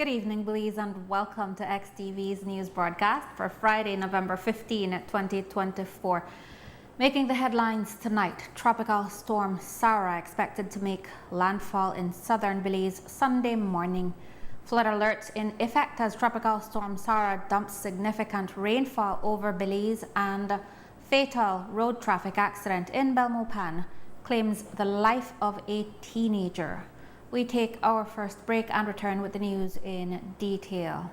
Good evening, Belize, and welcome to XTV's news broadcast for Friday, November 15, 2024. Making the headlines tonight, Tropical Storm Sarah expected to make landfall in southern Belize Sunday morning. Flood alert in effect as Tropical Storm Sarah dumps significant rainfall over Belize, and fatal road traffic accident in Belmopan claims the life of a teenager. We take our first break and return with the news in detail.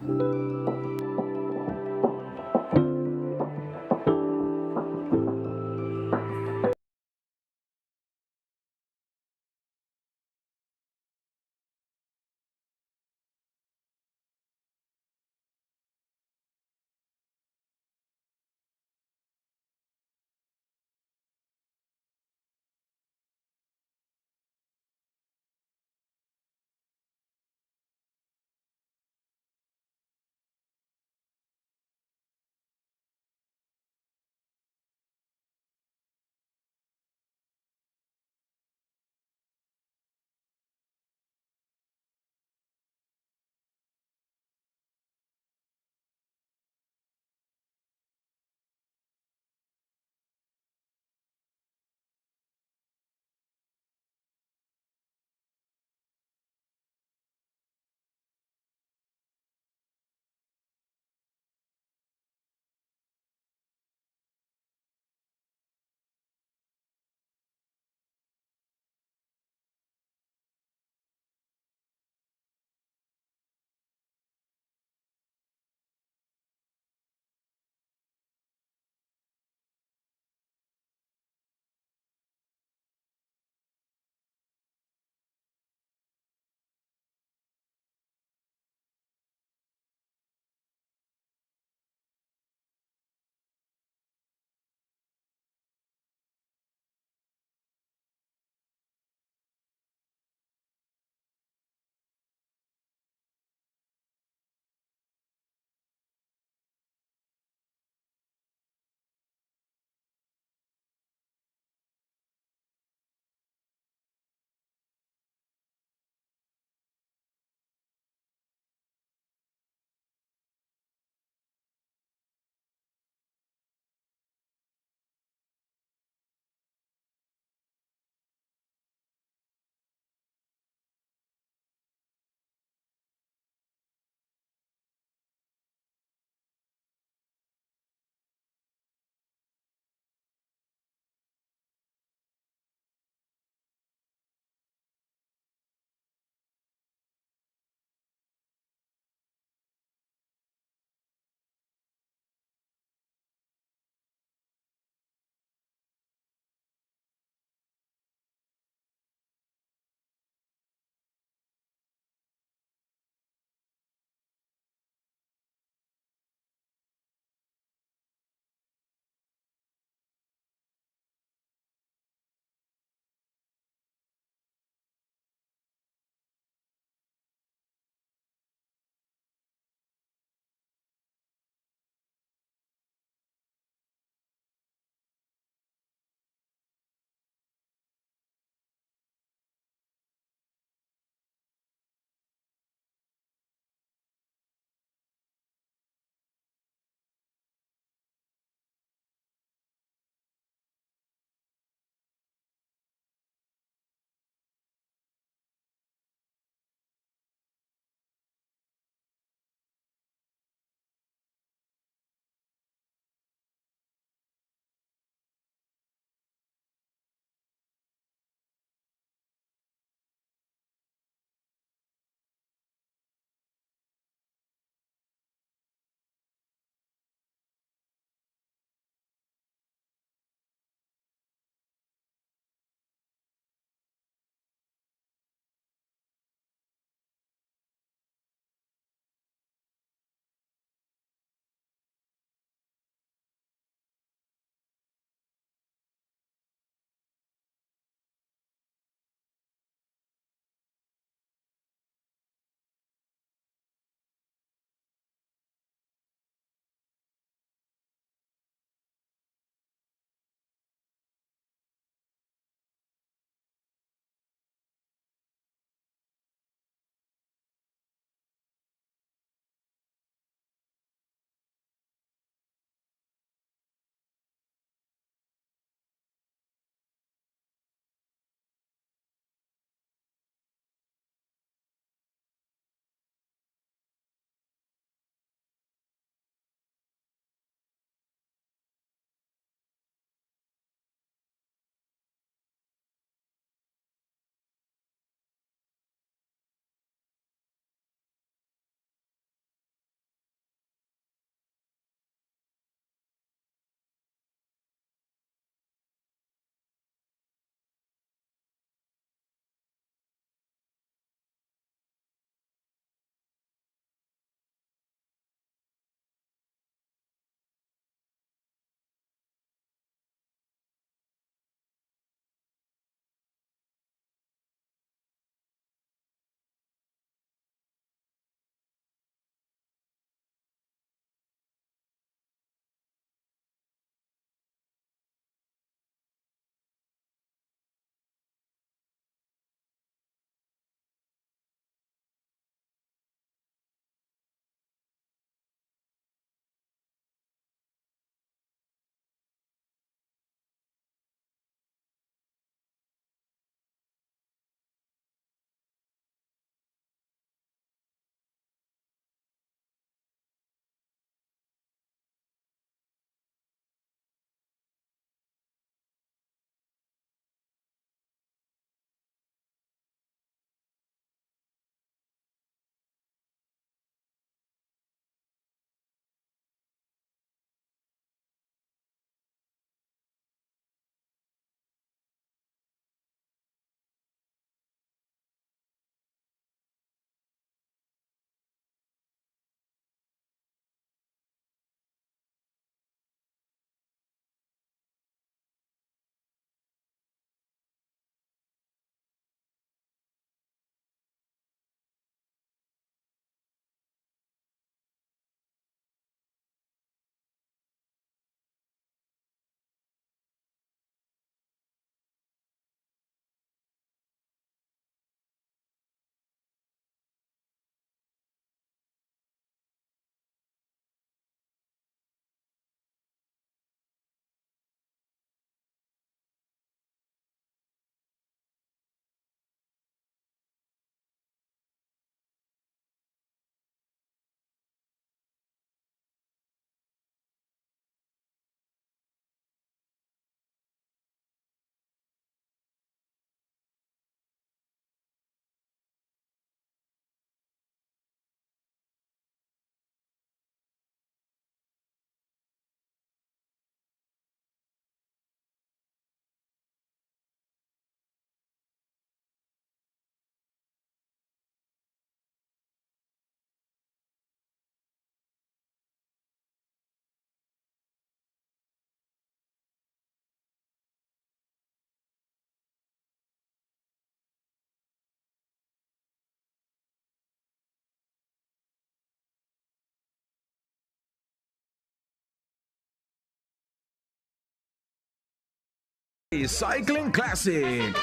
Cycling Classic.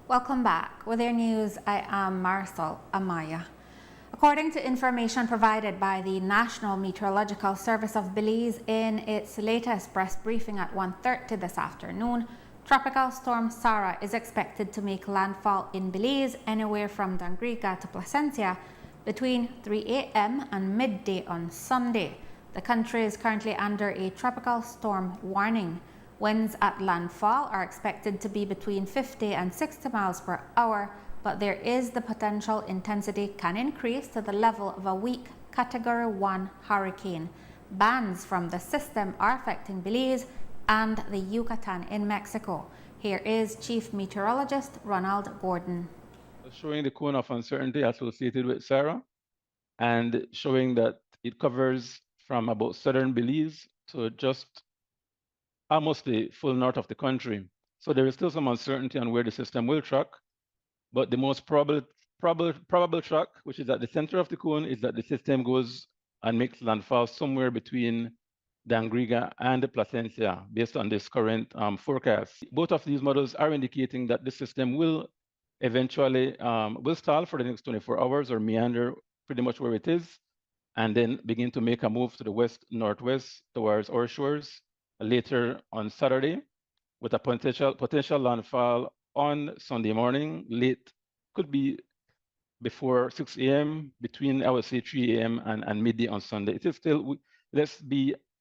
Welcome back. With your news, I am Marisol Amaya. According to information provided by the National Meteorological Service of Belize in its latest press briefing at 1:30 this afternoon, Tropical Storm Sara is expected to make landfall in Belize anywhere from Dangriga to Placencia between 3 a.m. and midday on Sunday. The country is currently under a tropical storm warning. Winds at landfall are expected to be between 50 and 60 miles per hour, but there is the potential intensity can increase to the level of a weak Category 1 hurricane. Bands from the system are affecting Belize and the Yucatan in Mexico. Here is Chief Meteorologist Ronald Gordon. Showing the cone of uncertainty associated with Sara and showing that it covers from about southern Belize to just almost the full north of the country. So there is still some uncertainty on where the system will track, but the most probable track, which is at the center of the cone, is that the system goes and makes landfall somewhere between Dangriga and Placencia, based on this current forecast. Both of these models are indicating that the system will eventually will stall for the next 24 hours or meander pretty much where it is, and then begin to make a move to the west-northwest towards our shores later on Saturday, with a potential landfall on Sunday morning, late, could be before 6 a.m., between, I would say, 3 a.m. and midday on Sunday. It is still,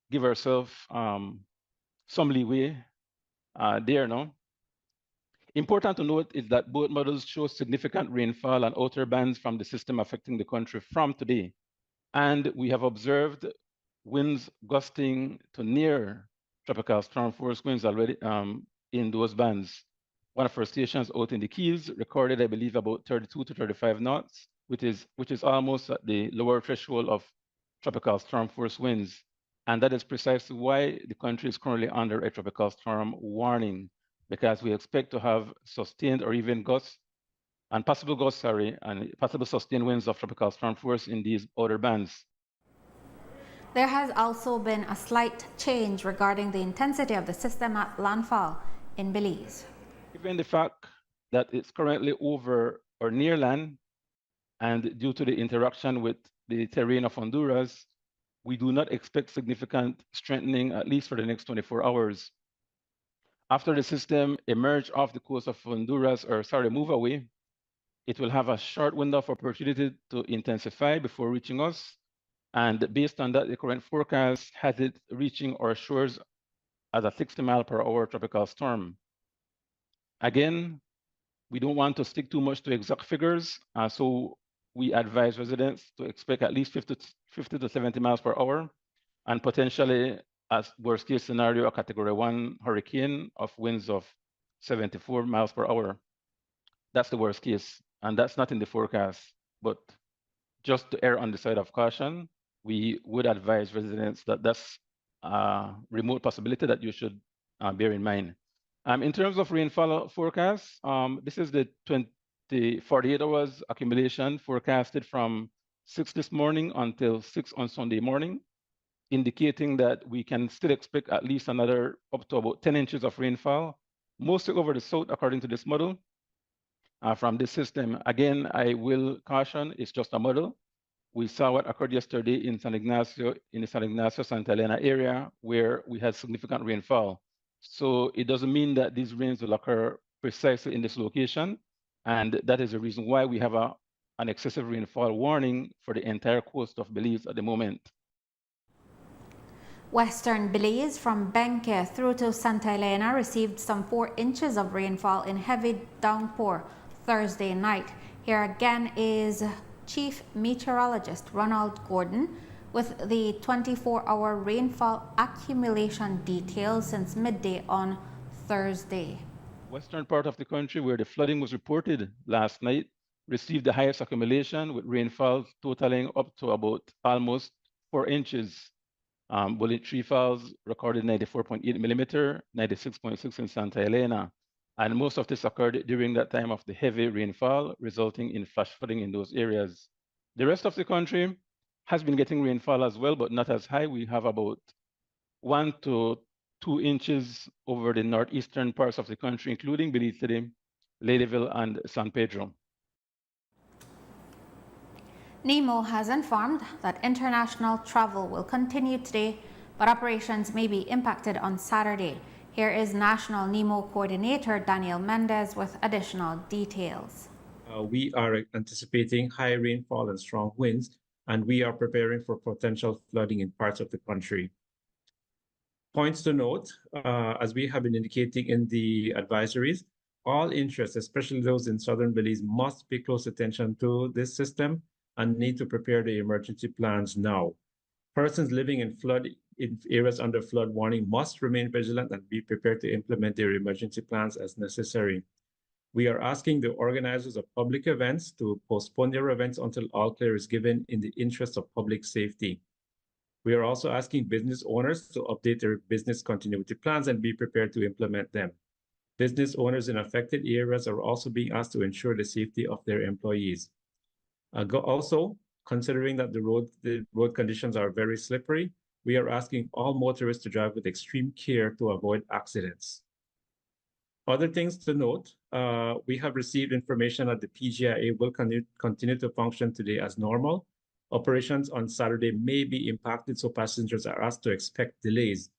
give ourselves some leeway there now. Important to note is that both models show significant rainfall and outer bands from the system affecting the country from today. And we have observed winds gusting to near tropical storm force winds already in those bands. One of our stations out in the Keys recorded, I believe, about 32 to 35 knots, which is almost at the lower threshold of tropical storm force winds. And that is precisely why the country is currently under a tropical storm warning, because we expect to have sustained or even gusts and possible sustained winds of tropical storm force in these outer bands. There has also been a slight change regarding the intensity of the system at landfall in Belize. Given the fact that it's currently over or near land, and due to the interaction with the terrain of Honduras, we do not expect significant strengthening, at least for the next 24 hours. After the system emerge off the coast of Honduras, move away, it will have a short window of opportunity to intensify before reaching us. And based on that, the current forecast has it reaching our shores as a 60-mile-per-hour tropical storm. Again, we don't want to stick too much to exact figures, so we advise residents to expect at least 50 to 70 miles per hour, and potentially, as worst case scenario, a Category 1 hurricane of winds of 74 miles per hour. That's the worst case, and that's not in the forecast. But just to err on the side of caution, we would advise residents that that's a remote possibility that you should bear in mind. In terms of rainfall forecast, this is the 48 hours accumulation forecasted from 6 this morning until 6 on Sunday morning, indicating that we can still expect at least another up to about 10 inches of rainfall, mostly over the south, according to this model. From this system, again, I will caution, it's just a model. We saw what occurred yesterday in the San Ignacio, Santa Elena area, where we had significant rainfall. So it doesn't mean that these rains will occur precisely in this location. And that is the reason why we have an excessive rainfall warning for the entire coast of Belize at the moment. Western Belize from Benque through to Santa Elena received some 4 inches of rainfall in heavy downpour Thursday night. Here again is Chief Meteorologist Ronald Gordon with the 24-hour rainfall accumulation details since midday on Thursday. Western part of the country, where the flooding was reported last night, received the highest accumulation, with rainfall totaling up to about almost 4 inches. Bullet Tree Falls recorded 94.8 millimeter, 96.6 in Santa Elena. And most of this occurred during that time of the heavy rainfall, resulting in flash flooding in those areas. The rest of the country, has been getting rainfall as well, but not as high. We have about 1 to 2 inches over the northeastern parts of the country, including Belize City, Ladyville, and San Pedro. NEMO has informed that international travel will continue today, but operations may be impacted on Saturday. Here is National NEMO Coordinator Daniel Mendez with additional details. We are anticipating high rainfall and strong winds, and we are preparing for potential flooding in parts of the country. Points to note, as we have been indicating in the advisories, all interests, especially those in southern Belize, must pay close attention to this system and need to prepare the emergency plans now. Persons living in areas under flood warning must remain vigilant and be prepared to implement their emergency plans as necessary. We are asking the organizers of public events to postpone their events until all clear is given in the interest of public safety. We are also asking business owners to update their business continuity plans and be prepared to implement them. Business owners in affected areas are also being asked to ensure the safety of their employees. Also, considering that the road conditions are very slippery, we are asking all motorists to drive with extreme care to avoid accidents. Other things to note, we have received information that the PGIA will continue to function today as normal. Operations on Saturday may be impacted, so passengers are asked to expect delays.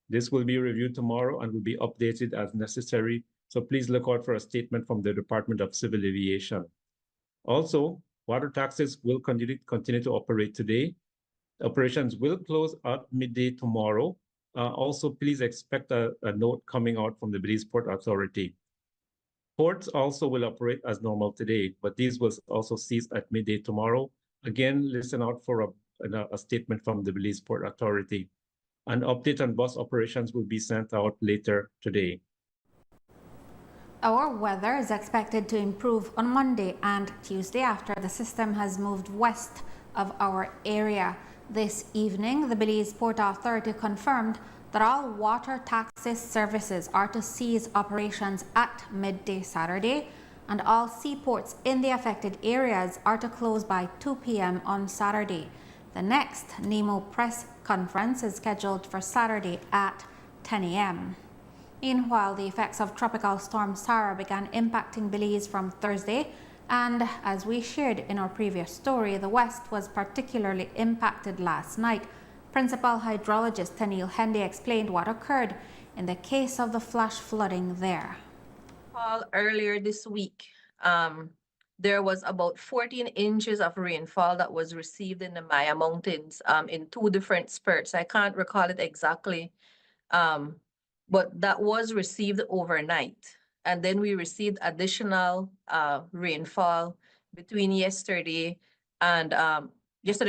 This will be reviewed tomorrow and will be updated as necessary, so please look out for a statement from the Department of Civil Aviation. Also, water taxis will continue to operate today. Operations will close at midday tomorrow. Also, please expect a note coming out from the Belize Port Authority. Ports also will operate as normal today, but these will also cease at midday tomorrow. Again, listen out for a statement from the Belize Port Authority. An update on bus operations will be sent out later today. Our weather is expected to improve on Monday and Tuesday after the system has moved west of our area. This evening, the Belize Port Authority confirmed that all water taxi services are to cease operations at midday Saturday, and all seaports in the affected areas are to close by 2 p.m. on Saturday. The next NEMO press conference is scheduled for Saturday at 10 a.m. Meanwhile, the effects of Tropical Storm Sara began impacting Belize from Thursday, and as we shared in our previous story, the West was particularly impacted last night. Principal hydrologist Tenille Hendy explained what occurred in the case of the flash flooding there. Earlier this week, there was about 14 inches of rainfall that was received in the Amaya Mountains in 2 different spurts. I can't recall it exactly, but that was received overnight. And then we received additional rainfall between yesterday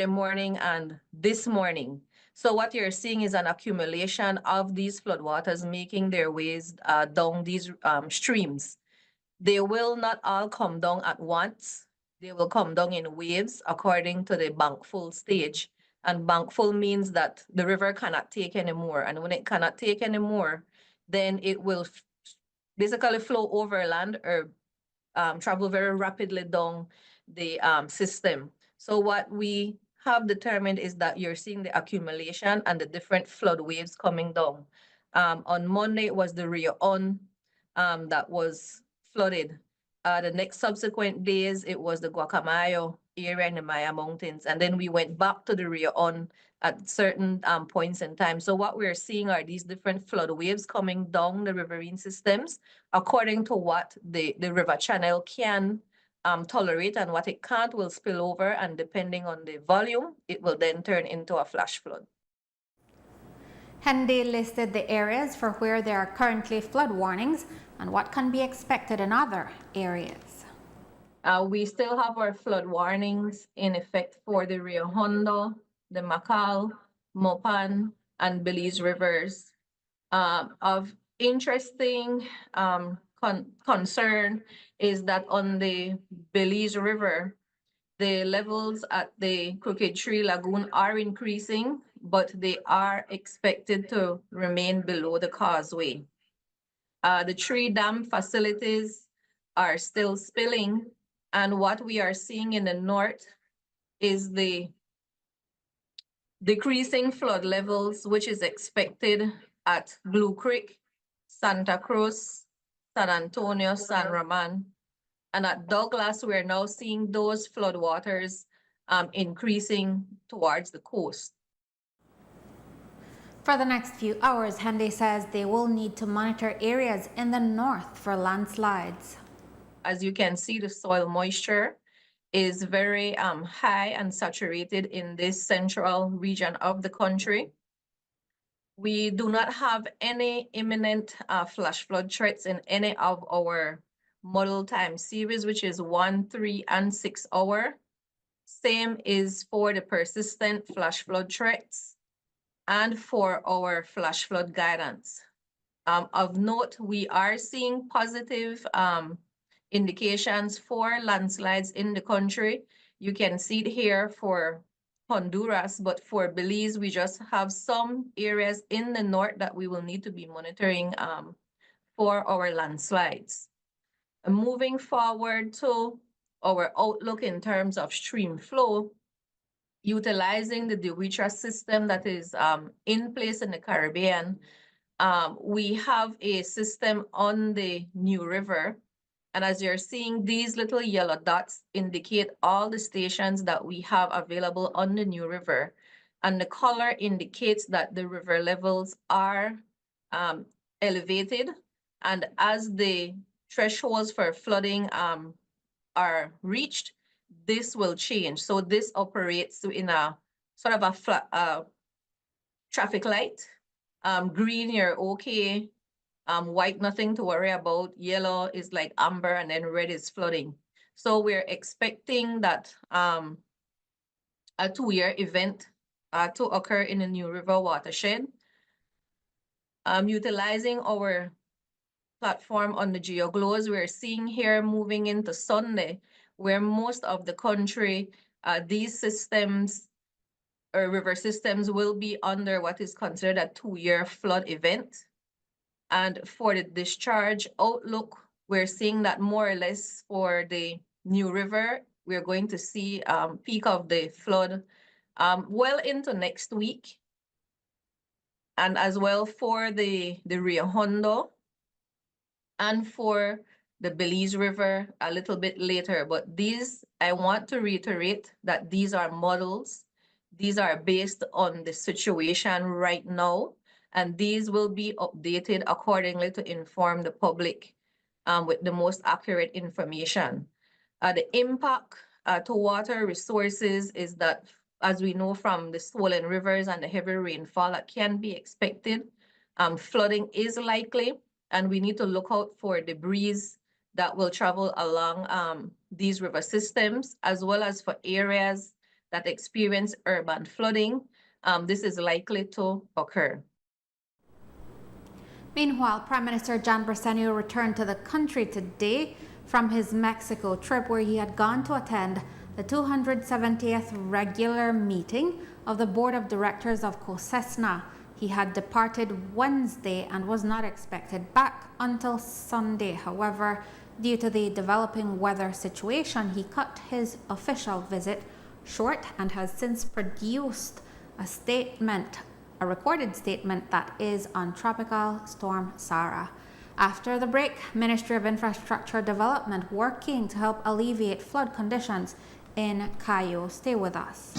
morning and this morning. So what you're seeing is an accumulation of these floodwaters making their ways down these streams. They will not all come down at once. They will come down in waves according to the bank full stage. And bank full means that the river cannot take anymore. And when it cannot take anymore, then it will basically flow overland or travel very rapidly down the system. So what we have determined is that you're seeing the accumulation and the different flood waves coming down. On Monday, it was the Rio On that was flooded. The next subsequent days, it was the Guacamayo area in the Maya Mountains. And then we went back to the Rio On at certain points in time. So what we're seeing are these different flood waves coming down the riverine systems according to what the river channel can tolerate, and what it can't will spill over, and depending on the volume, it will then turn into a flash flood. Hendy listed the areas for where there are currently flood warnings and what can be expected in other areas. We still have our flood warnings in effect for the Rio Hondo, the Macal, Mopan, and Belize rivers. Of interesting concern is that on the Belize River, the levels at the Crooked Tree Lagoon are increasing, but they are expected to remain below the causeway. The tree dam facilities are still spilling, and what we are seeing in the north is the decreasing flood levels, which is expected at Blue Creek, Santa Cruz, San Antonio, San Ramon. And at Douglas, we're now seeing those floodwaters increasing towards the coast. For the next few hours, Henday says they will need to monitor areas in the north for landslides. As you can see, the soil moisture is very high and saturated in this central region of the country. We do not have any imminent flash flood threats in any of our model time series, which is 1, 3, and 6 hour. Same is for the persistent flash flood threats and for our flash flood guidance. Of note, we are seeing positive indications for landslides in the country. You can see it here for Honduras, but for Belize, we just have some areas in the north that we will need to be monitoring for our landslides. Moving forward to our outlook in terms of stream flow, utilizing the DeWitra system that is in place in the Caribbean, we have a system on the New River. And as you're seeing, these little yellow dots indicate all the stations that we have available on the New River. And the color indicates that the river levels are elevated. And as the thresholds for flooding are reached, this will change. So this operates in a sort of a flat, traffic light. Green, you're okay. White, nothing to worry about. Yellow is like amber, and then red is flooding. So we're expecting that a 2-year event to occur in the New River watershed. Utilizing our platform on the GeoGlows, we're seeing here moving into Sunday, where most of the country, these systems or river systems will be under what is considered a 2-year flood event. And for the discharge outlook, we're seeing that more or less for the New River, we're going to see peak of the flood well into next week. And as well for the Rio Hondo and for the Belize River a little bit later. But these, I want to reiterate that these are models. These are based on the situation right now, and these will be updated accordingly to inform the public with the most accurate information. The impact to water resources is that, as we know from the swollen rivers and the heavy rainfall that can be expected, flooding is likely, and we need to look out for debris that will travel along these river systems, as well as for areas that experience urban flooding. This is likely to occur. Meanwhile, Prime Minister Jan Bersenio returned to the country today from his Mexico trip, where he had gone to attend the 270th regular meeting of the Board of Directors of COSESNA. He had departed Wednesday and was not expected back until Sunday. However, due to the developing weather situation, he cut his official visit short and has since produced a recorded statement that is on Tropical Storm Sara. After the break, Ministry of Infrastructure Development working to help alleviate flood conditions in Cayo. Stay with us.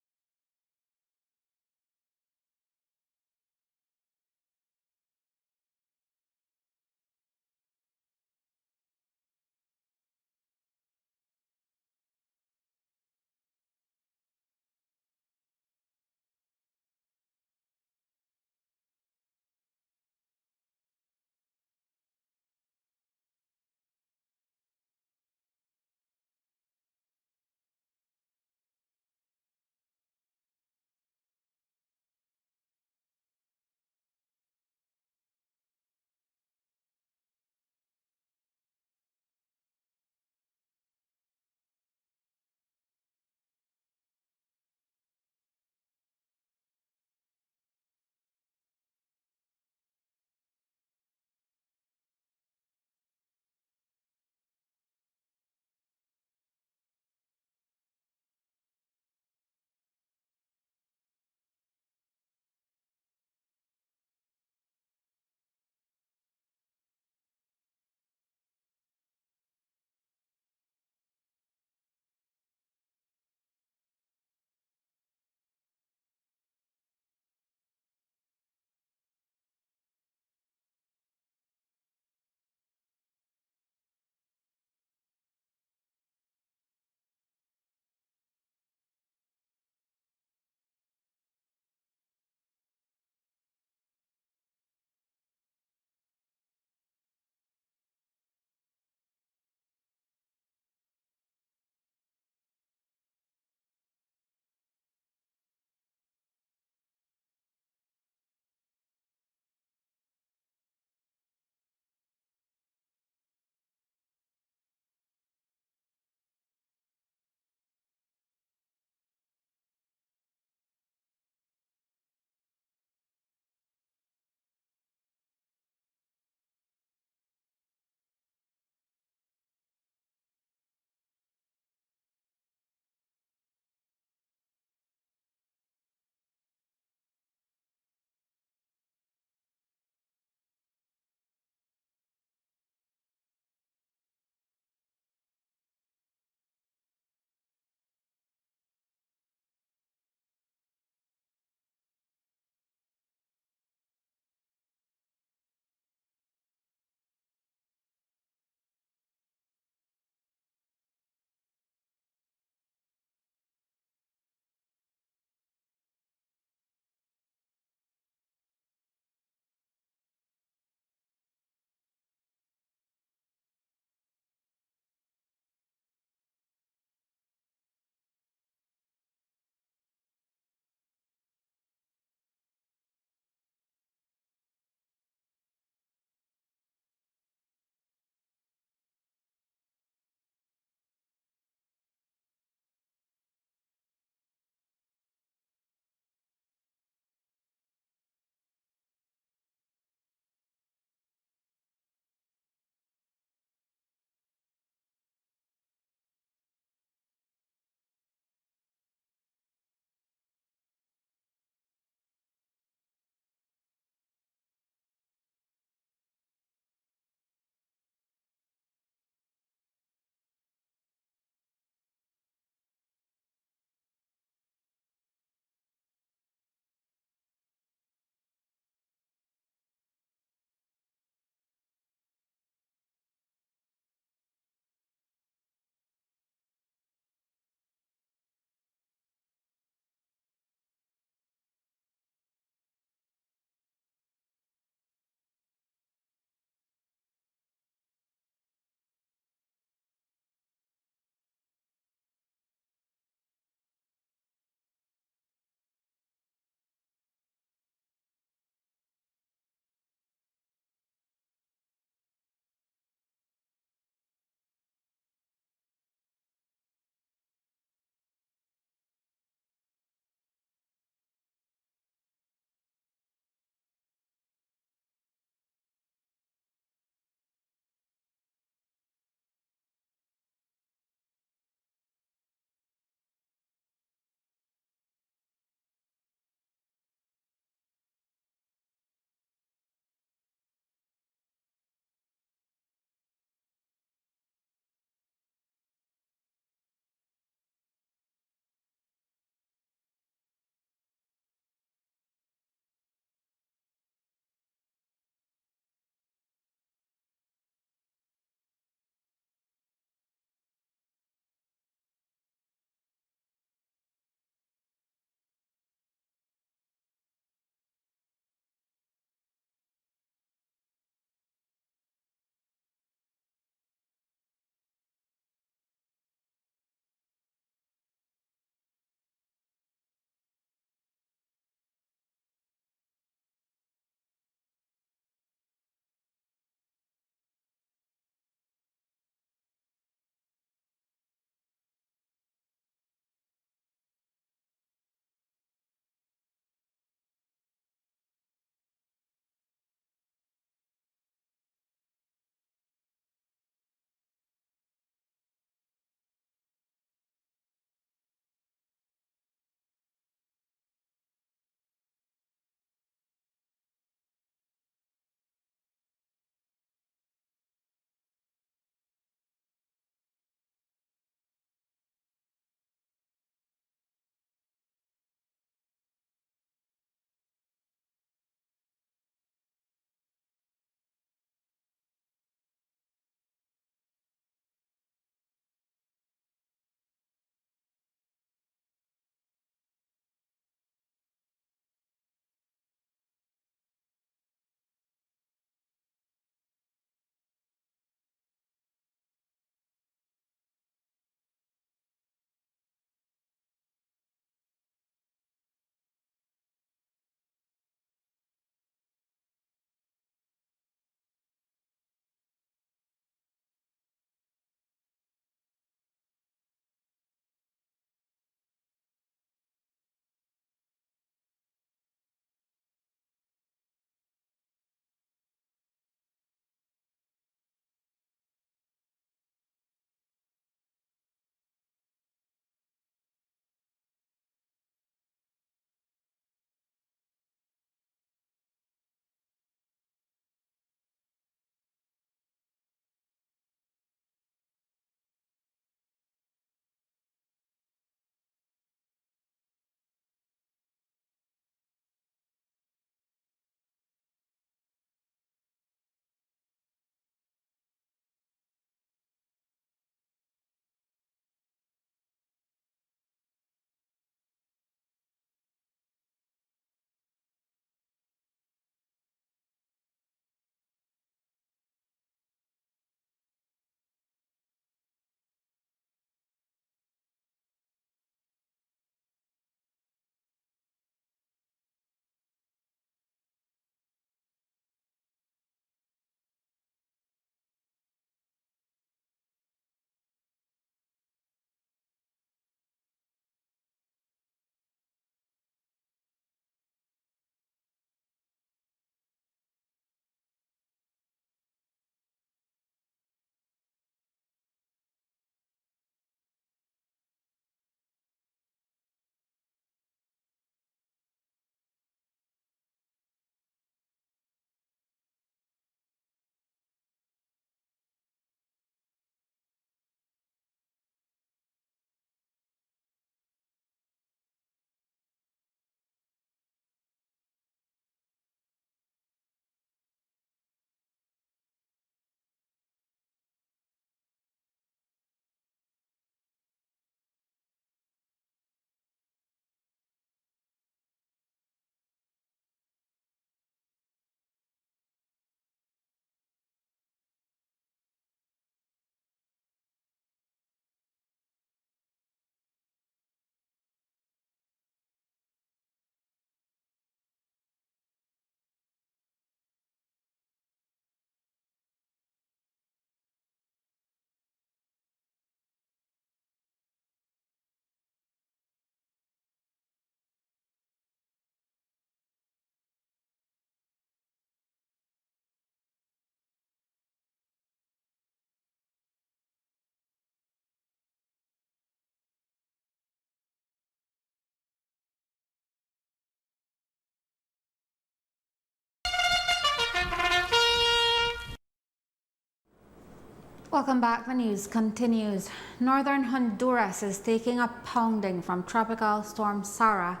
Welcome back. The news continues. Northern Honduras is taking a pounding from Tropical Storm Sara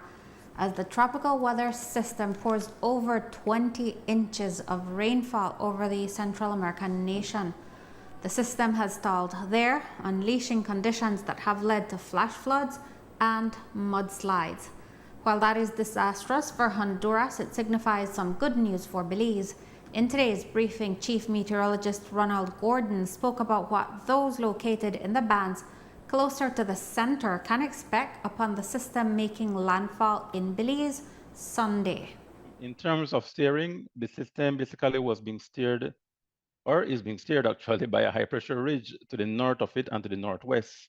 as the tropical weather system pours over 20 inches of rainfall over the Central American nation. The system has stalled there, unleashing conditions that have led to flash floods and mudslides. While that is disastrous for Honduras, it signifies some good news for Belize. In today's briefing, Chief Meteorologist Ronald Gordon spoke about what those located in the bands closer to the center can expect upon the system making landfall in Belize Sunday. In terms of steering, the system basically was being steered, or is being steered actually, by a high pressure ridge to the north of it and to the northwest.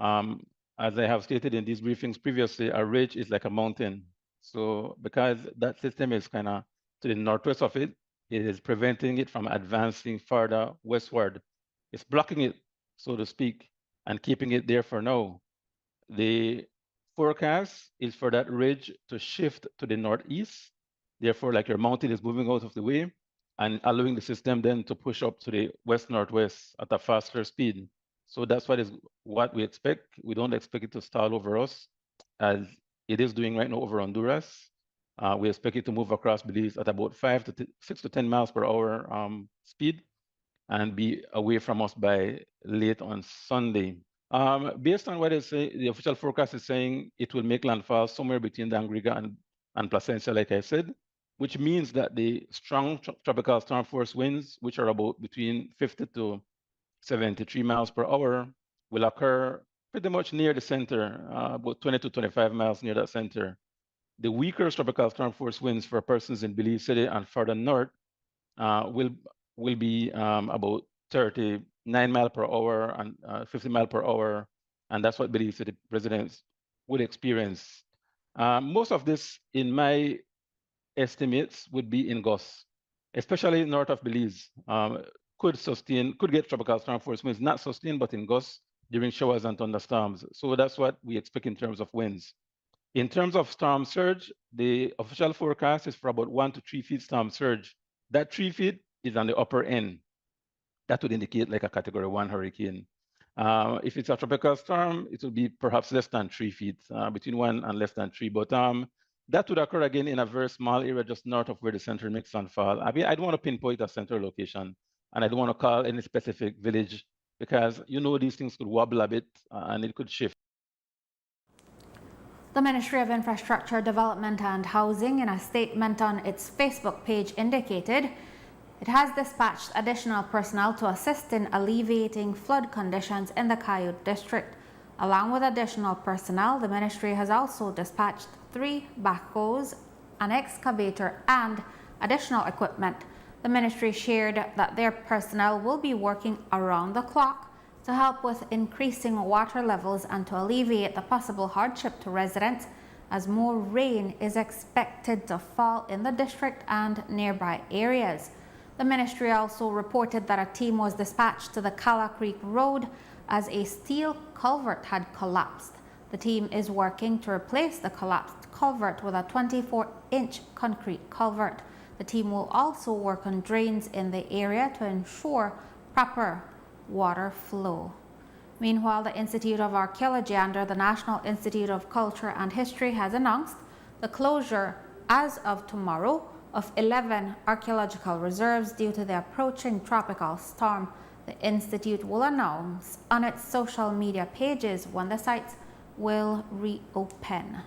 As I have stated in these briefings previously, a ridge is like a mountain. So because that system is kind of to the northwest of it, it is preventing it from advancing further westward. It's blocking it, so to speak, and keeping it there for now. The forecast is for that ridge to shift to the northeast. Therefore, like your mountain is moving out of the way and allowing the system then to push up to the west-northwest at a faster speed. So that's what we expect. We don't expect it to stall over us as it is doing right now over Honduras. We expect it to move across Belize at about 6 to 10 miles per hour speed and be away from us by late on Sunday. Based on what the official forecast is saying, it will make landfall somewhere between the Angrega and Placencia, like I said, which means that the strong tropical storm force winds, which are about between 50 to 73 miles per hour, will occur pretty much near the center, about 20 to 25 miles near that center. The weaker tropical storm force winds for persons in Belize City and further north will be about 39 miles per hour and 50 miles per hour, and that's what Belize City residents would experience. Most of this, in my estimates, would be in gusts, especially north of Belize. Could get tropical storm force winds, not sustained, but in gusts during showers and thunderstorms. So that's what we expect in terms of winds. In terms of storm surge, the official forecast is for about 1 to 3 feet storm surge. That 3 feet is on the upper end. That would indicate like a Category 1 hurricane. If it's a tropical storm, it will be perhaps less than 3 feet, between 1 and less than 3. But that would occur again in a very small area just north of where the center makes landfall. I mean, I don't want to pinpoint a center location, and I don't want to call any specific village because these things could wobble a bit and it could shift. The Ministry of Infrastructure Development and Housing, in a statement on its Facebook page, indicated it has dispatched additional personnel to assist in alleviating flood conditions in the Cayute district. Along with additional personnel, the ministry has also dispatched 3 backhoes, an excavator, and additional equipment. The ministry shared that their personnel will be working around the clock to help with increasing water levels and to alleviate the possible hardship to residents as more rain is expected to fall in the district and nearby areas. The ministry also reported that a team was dispatched to the Cala Creek Road as a steel culvert had collapsed. The team is working to replace the collapsed culvert with a 24-inch concrete culvert. The team will also work on drains in the area to ensure proper water flow. Meanwhile, the Institute of Archaeology under the National Institute of Culture and History has announced the closure as of tomorrow of 11 archaeological reserves due to the approaching tropical storm. The Institute will announce on its social media pages when the sites will reopen.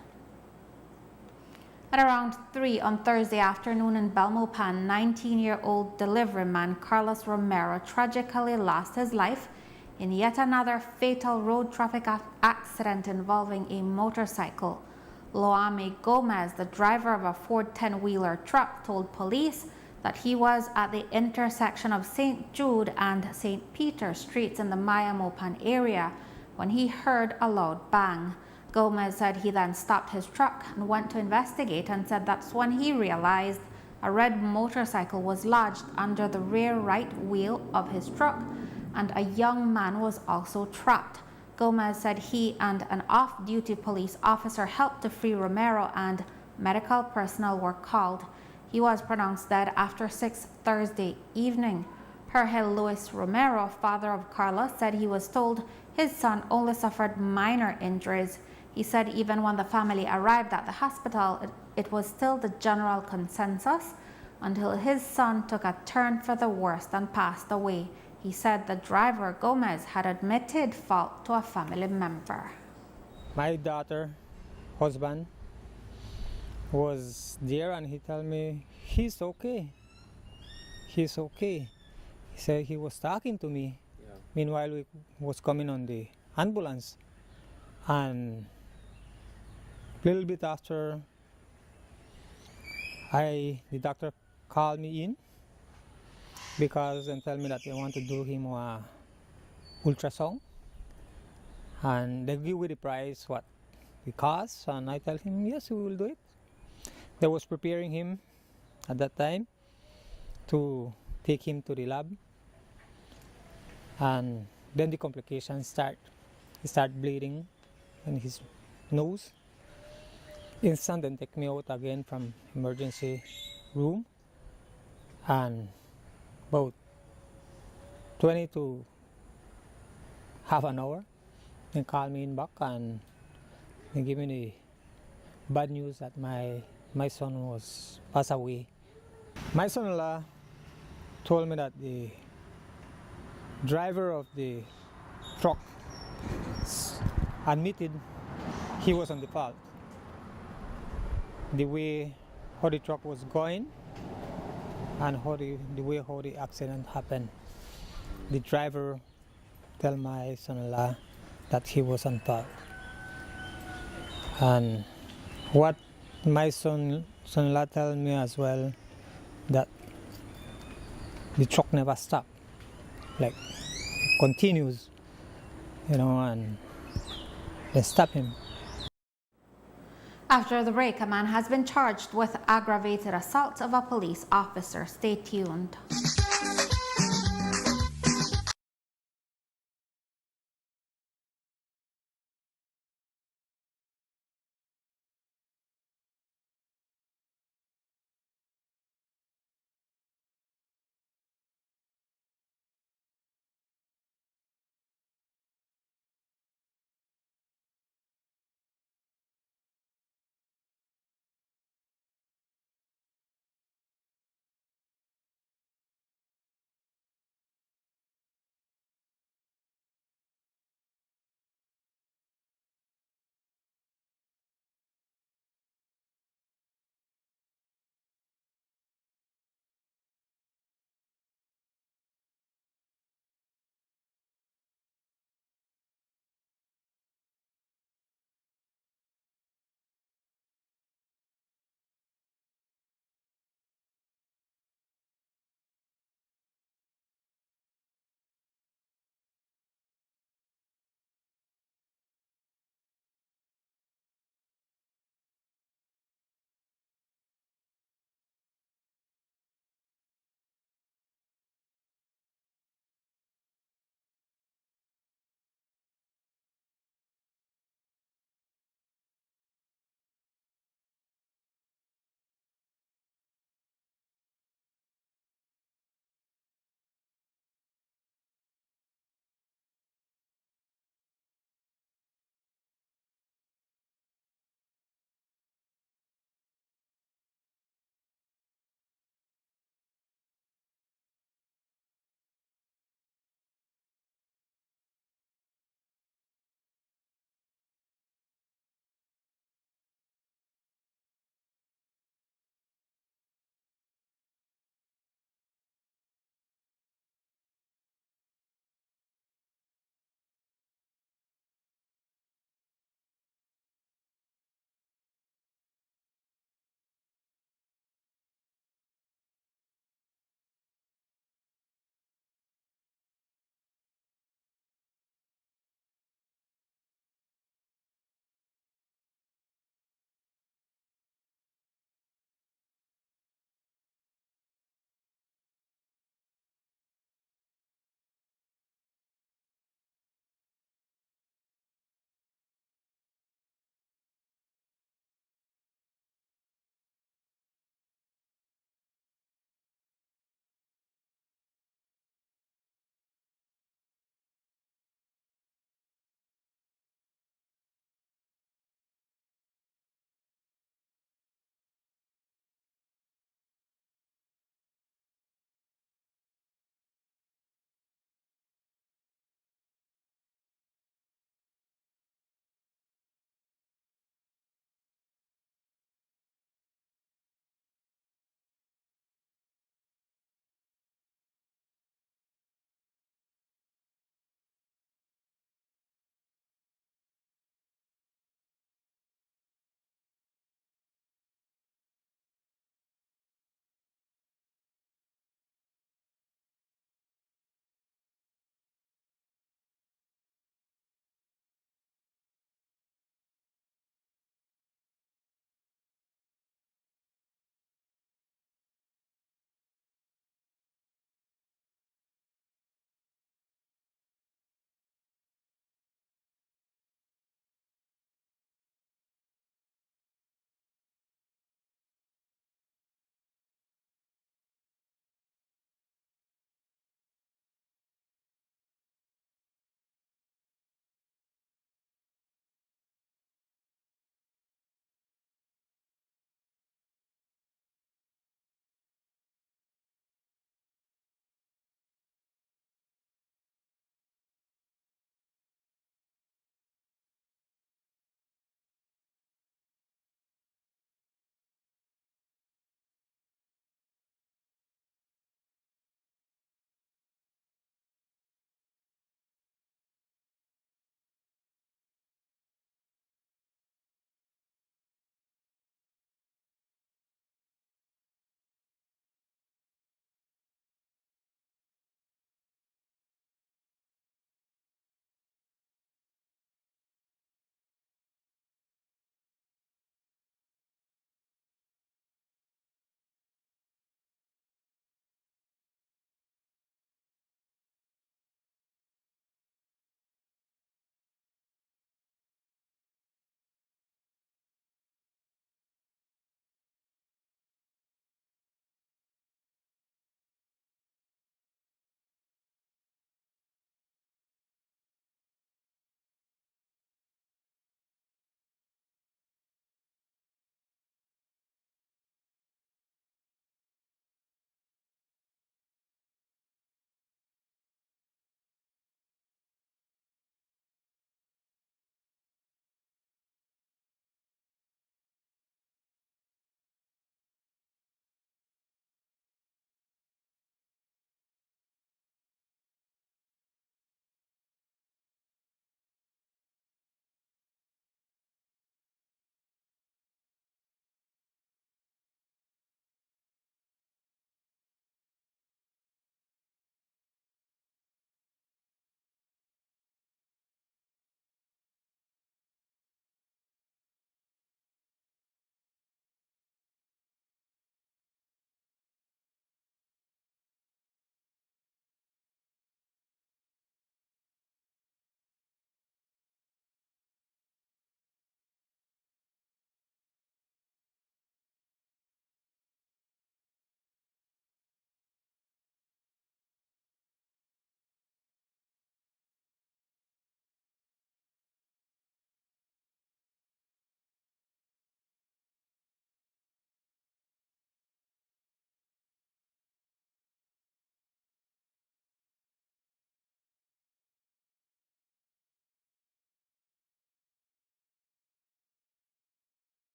At around 3 on Thursday afternoon in Belmopan, 19-year-old delivery man Carlos Romero tragically lost his life in yet another fatal road traffic accident involving a motorcycle. Loame Gomez, the driver of a Ford 10-wheeler truck, told police that he was at the intersection of St. Jude and St. Peter Streets in the Maya Mopan area when he heard a loud bang. Gomez said he then stopped his truck and went to investigate and said that's when he realized a red motorcycle was lodged under the rear right wheel of his truck and a young man was also trapped. Gomez said he and an off-duty police officer helped to free Romero and medical personnel were called. He was pronounced dead after 6 Thursday evening. Jorge Luis Romero, father of Carla, said he was told his son only suffered minor injuries. He said even when the family arrived at the hospital, it was still the general consensus until his son took a turn for the worst and passed away. He said the driver, Gomez, had admitted fault to a family member. My daughter, husband, was there and he told me, he's okay. He's okay. He said he was talking to me. Yeah. Meanwhile, we was coming on the ambulance. And a little bit after, the doctor called me in because and tell me that they want to do him a ultrasound. And they give me the price what it costs, and I tell him, yes, we will do it. They was preparing him at that time to take him to the lab. And then the complications start. He started bleeding in his nose. Instant, then take me out again from emergency room. And about 20 to half an hour, they call me in back and they give me the bad news that my son was passed away. My son-in-law told me that the driver of the truck admitted he was on the fault. The way how the truck was going and the way how the accident happened. The driver tell my son-in-law that he was on fault. And what my son-in-law tell me as well, that the truck never stopped, like continues, and they stop him. After the break, a man has been charged with aggravated assault of a police officer. Stay tuned.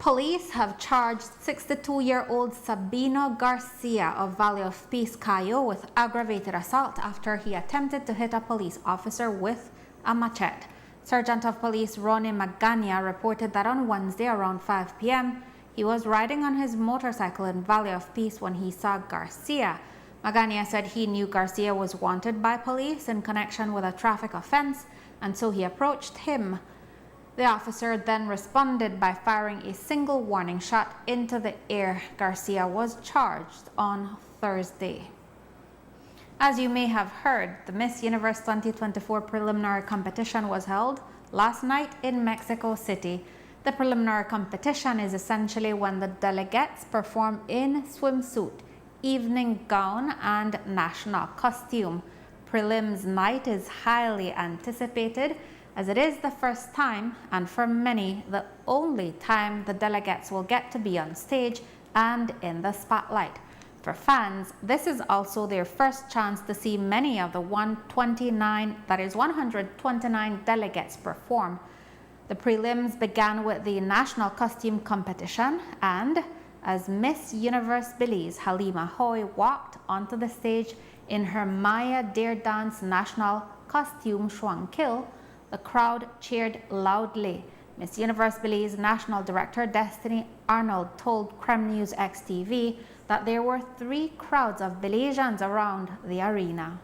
Police have charged 62-year-old Sabino Garcia of Valley of Peace, Cayo, with aggravated assault after he attempted to hit a police officer with a machete. Sergeant of Police Ronnie Magania reported that on Wednesday around 5 p.m., he was riding on his motorcycle in Valley of Peace when he saw Garcia. Magania said he knew Garcia was wanted by police in connection with a traffic offense, and so he approached him. The officer then responded by firing a single warning shot into the air. Garcia was charged on Thursday. As you may have heard, the Miss Universe 2024 preliminary competition was held last night in Mexico City. The preliminary competition is essentially when the delegates perform in swimsuit, evening gown, and national costume. Prelims night is highly anticipated, as it is the first time, and for many, the only time the delegates will get to be on stage and in the spotlight. For fans, this is also their first chance to see many of the 129 delegates perform. The prelims began with the national costume competition, and as Miss Universe Belize Halima Hoy walked onto the stage in her Maya Dare Dance national costume Shuangkil, the crowd cheered loudly. Miss Universe Belize National Director Destiny Arnold told Creme News XTV that there were 3 crowds of Belizeans around the arena.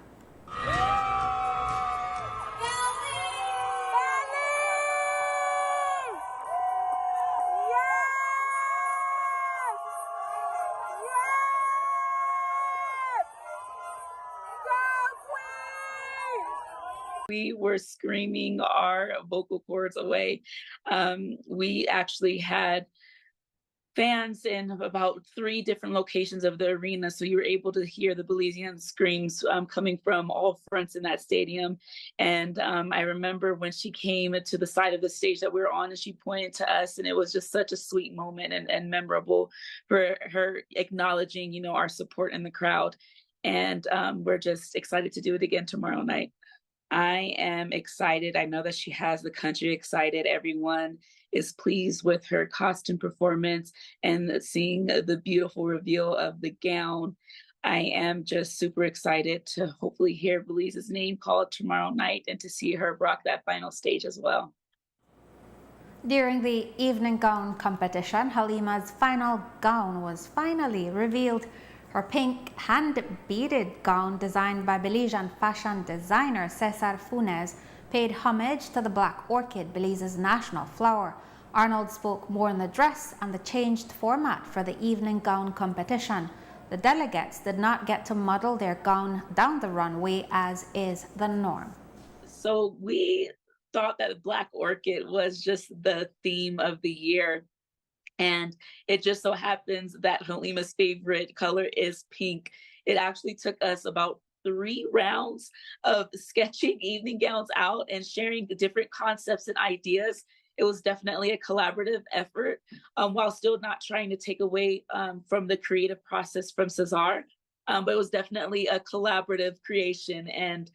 We were screaming our vocal cords away. We actually had fans in about 3 different locations of the arena, so you were able to hear the Belizean screams coming from all fronts in that stadium. And I remember when she came to the side of the stage that we were on, and she pointed to us, and it was just such a sweet moment and memorable for her acknowledging, you know, our support in the crowd. And we're just excited to do it again tomorrow night. I am excited. I know that she has the country excited. Everyone is pleased with her costume performance and seeing the beautiful reveal of the gown. I am just super excited to hopefully hear Belize's name called tomorrow night and to see her rock that final stage as well. During the evening gown competition, Halima's final gown was finally revealed. Her pink hand-beaded gown, designed by Belizean fashion designer Cesar Funes, paid homage to the black orchid, Belize's national flower. Arnold spoke more on the dress and the changed format for the evening gown competition. The delegates did not get to model their gown down the runway, as is the norm. So we thought that black orchid was just the theme of the year. And it just so happens that Halima's favorite color is pink. It actually took us about 3 rounds of sketching evening gowns out and sharing the different concepts and ideas. It was definitely a collaborative effort, while still not trying to take away from the creative process from Cesar. But it was definitely a collaborative creation, and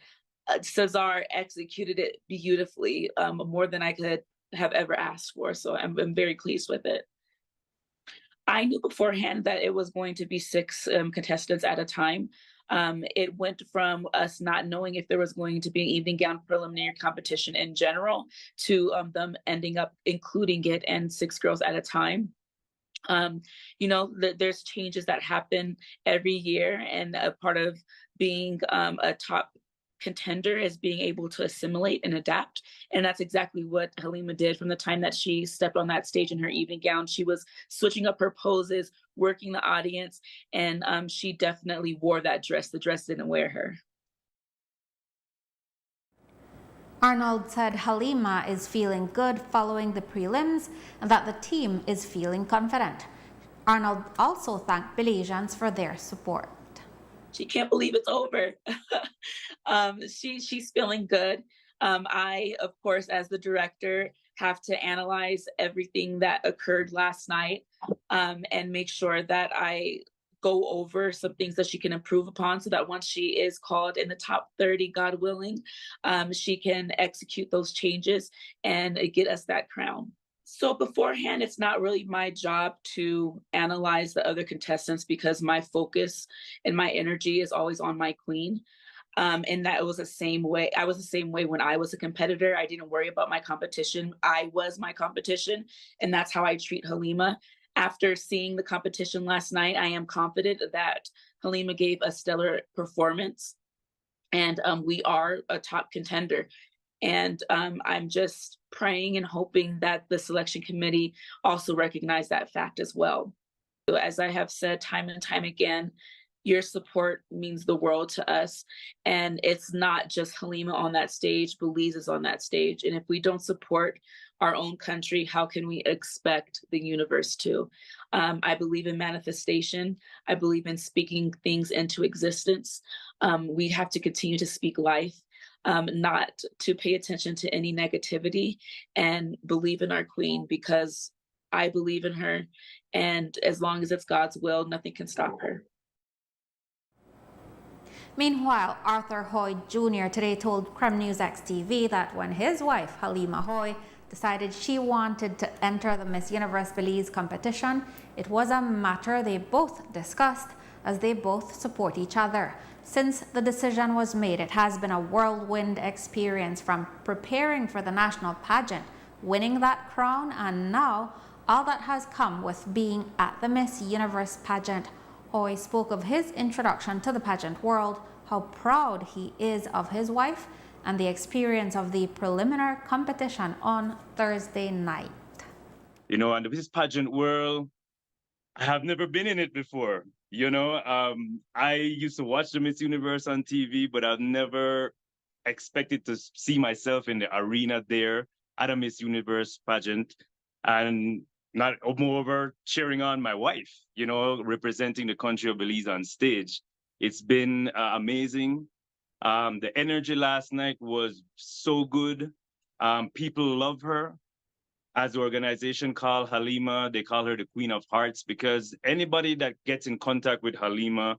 Cesar executed it beautifully, more than I could have ever asked for. So I'm very pleased with it. I knew beforehand that it was going to be 6 contestants at a time. It went from us not knowing if there was going to be an evening gown preliminary competition in general to them ending up including it and 6 girls at a time. You know, there's changes that happen every year, and a part of being a top contender is being able to assimilate and adapt. And that's exactly what Halima did from the time that she stepped on that stage in her evening gown. She was switching up her poses, working the audience, and she definitely wore that dress. The dress didn't wear her. Arnold said Halima is feeling good following the prelims and that the team is feeling confident. Arnold also thanked Belizeans for their support. She can't believe it's over. She's feeling good. I, of course, as the director, have to analyze everything that occurred last night, and make sure that I go over some things that she can improve upon, so that once she is called in the top 30, God willing, she can execute those changes and get us that crown. So beforehand, it's not really my job to analyze the other contestants because my focus and my energy is always on my queen. And that was the same way. I was the same way when I was a competitor. I didn't worry about my competition. I was my competition, and that's how I treat Halima. After seeing the competition last night, I am confident that Halima gave a stellar performance, and we are a top contender. And I'm just praying and hoping that the selection committee also recognize that fact as well. So as I have said time and time again, your support means the world to us. And it's not just Halima on that stage, Belize is on that stage. And if we don't support our own country, how can we expect the universe to? I believe in manifestation. I believe in speaking things into existence. We have to continue to speak life. Not to pay attention to any negativity, and believe in our queen, because I believe in her. And as long as it's God's will, nothing can stop her. Meanwhile, Arthur Hoy Jr. today told Creme News XTV that when his wife, Halima Hoy, decided she wanted to enter the Miss Universe Belize competition, it was a matter they both discussed, as they both support each other. Since the decision was made, it has been a whirlwind experience, from preparing for the national pageant, winning that crown, and now all that has come with being at the Miss Universe pageant. Hoy spoke of his introduction to the pageant world, how proud he is of his wife, and the experience of the preliminary competition on Thursday night. You know, and this pageant world, I have never been in it before. You know, I used to watch the Miss Universe on TV, but I've never expected to see myself in the arena there at a Miss Universe pageant, and not moreover cheering on my wife, you know, representing the country of Belize on stage. It's been amazing. The energy last night was so good. People love her. As the organization call Halima, they call her the Queen of Hearts, because anybody that gets in contact with Halima,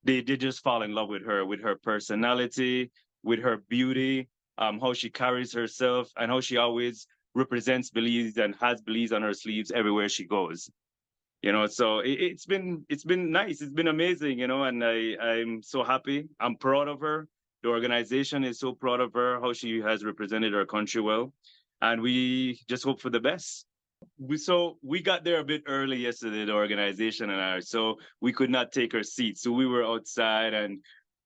they just fall in love with her personality, with her beauty, how she carries herself, and how she always represents Belize and has Belize on her sleeves everywhere she goes. You know, so it's been nice. It's been amazing, you know, and I'm so happy. I'm proud of her. The organization is so proud of her, how she has represented our country well. And we just hope for the best. We got there a bit early yesterday, the organization and I, so we could not take our seats. So we were outside, and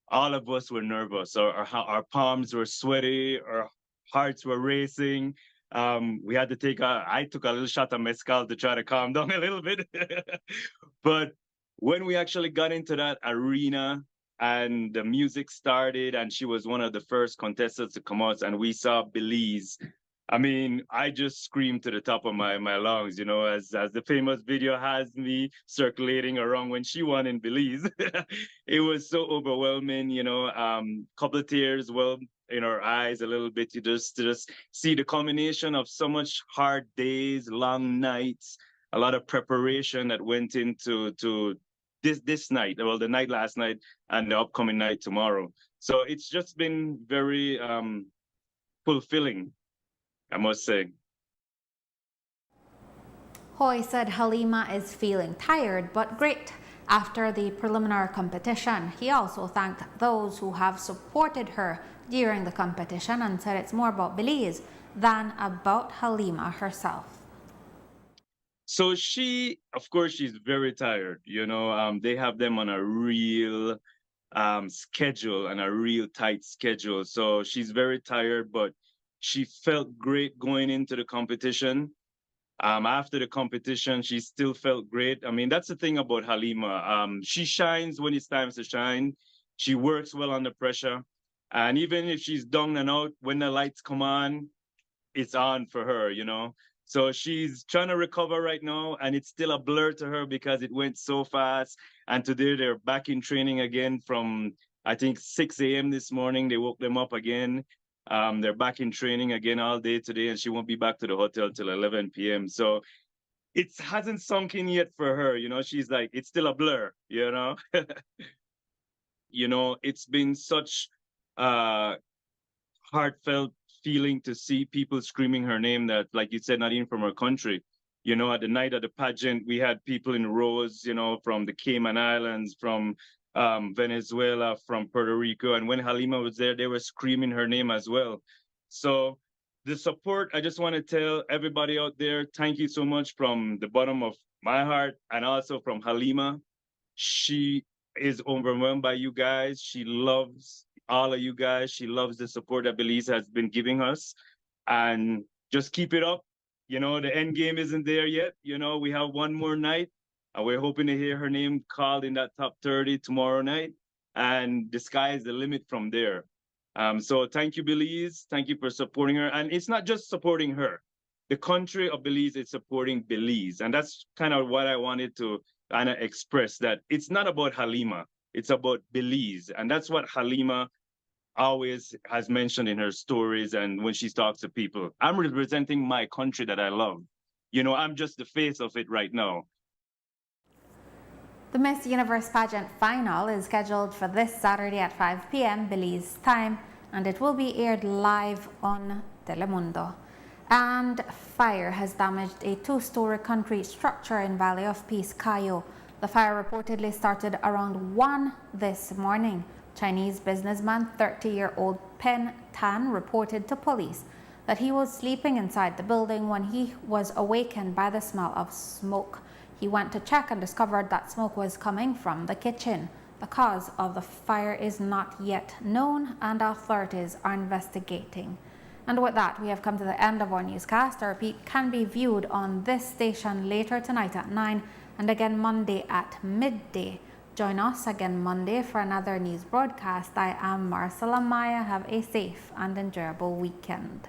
all of us were nervous. Our palms were sweaty, our hearts were racing. We had to I took a little shot of mezcal to try to calm down a little bit. But when we actually got into that arena and the music started, and she was one of the first contestants to come out, and we saw Belize, I mean, I just screamed to the top of my lungs, you know, as the famous video has me circulating around when she won in Belize. It was so overwhelming, you know, couple of tears well in our eyes a little bit, to just see the combination of so much hard days, long nights, a lot of preparation that went into this night, well, the night last night and the upcoming night tomorrow. So it's just been very fulfilling, I must say. Hoy said Halima is feeling tired but great after the preliminary competition. He also thanked those who have supported her during the competition, and said it's more about Belize than about Halima herself. So of course, she's very tired. You know, they have them on a real schedule, and a real tight schedule. So she's very tired, but she felt great going into the competition. After the competition, she still felt great. I mean, that's the thing about Halima. She shines when it's time to shine. She works well under pressure. And even if she's down and out, when the lights come on, it's on for her, you know? So she's trying to recover right now, and it's still a blur to her because it went so fast. And today they're back in training again from, I think, 6 a.m. this morning. They woke them up again. They're back in training again all day today, and she won't be back to the hotel till 11 p.m. So it hasn't sunk in yet for her. You know, she's like, it's still a blur, you know? You know, it's been such heartfelt feeling to see people screaming her name that, like you said, not even from her country. You know, at the night of the pageant, we had people in rows, you know, from the Cayman Islands, from Venezuela, from Puerto Rico. And when Halima was there, they were screaming her name as well. So the support, I just want to tell everybody out there, thank you so much from the bottom of my heart and also from Halima. She is overwhelmed by you guys. She loves all of you guys. She loves the support that Belize has been giving us. And just keep it up. You know, the end game isn't there yet. You know, we have one more night. And we're hoping to hear her name called in that top 30 tomorrow night. And the sky is the limit from there. So thank you, Belize. Thank you for supporting her. And it's not just supporting her. The country of Belize is supporting Belize. And that's kind of what I wanted to kind of express, that it's not about Halima. It's about Belize. And that's what Halima always has mentioned in her stories and when she talks to people. I'm representing my country that I love. You know, I'm just the face of it right now. The Miss Universe pageant final is scheduled for this Saturday at 5 p.m. Belize time, and it will be aired live on Telemundo. And fire has damaged a two-story concrete structure in Valley of Peace, Cayo. The fire reportedly started around 1 this morning. Chinese businessman 30-year-old Pen Tan reported to police that he was sleeping inside the building when he was awakened by the smell of smoke. He went to check and discovered that smoke was coming from the kitchen. The cause of the fire is not yet known and authorities are investigating. And with that, we have come to the end of our newscast. Our repeat can be viewed on this station later tonight at 9 and again Monday at midday. Join us again Monday for another news broadcast. I am Marisol. Amaya. Have a safe and enjoyable weekend.